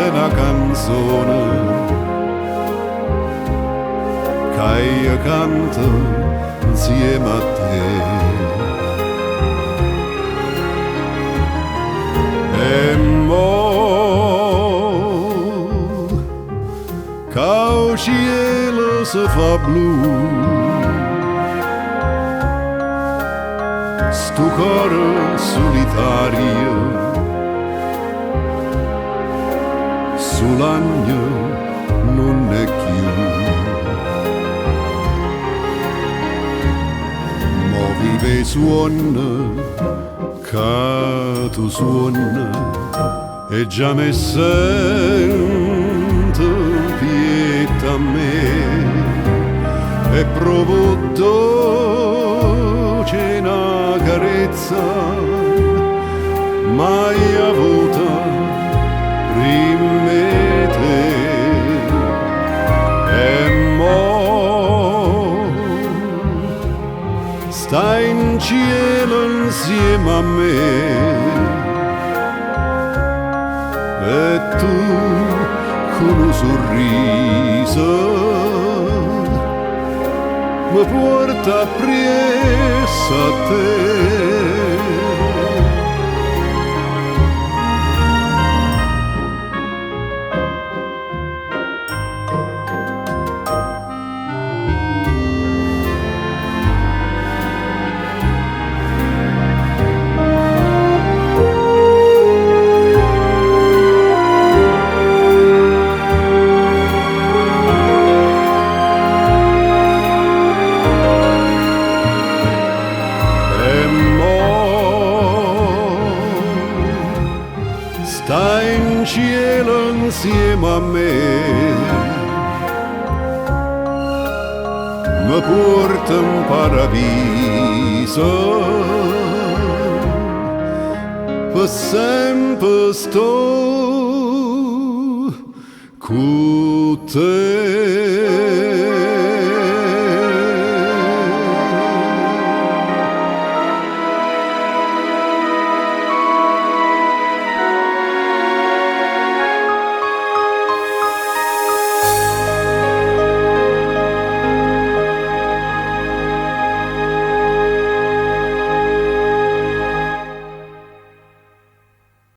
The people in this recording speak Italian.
questa è una canzone che io canto insieme a te. E mo che il cielo si fa blu, sto cuore solitario sull'agno non è più. Mo vive suona che tu suona e già mi sento pietà a me e provo dolce una carezza mai avuta prima te. E mo stai in cielo insieme a me e tu con un sorriso mi porta appresso a te. Stai in cielo insieme a me, mi porta in paradiso, per sempre sto con te.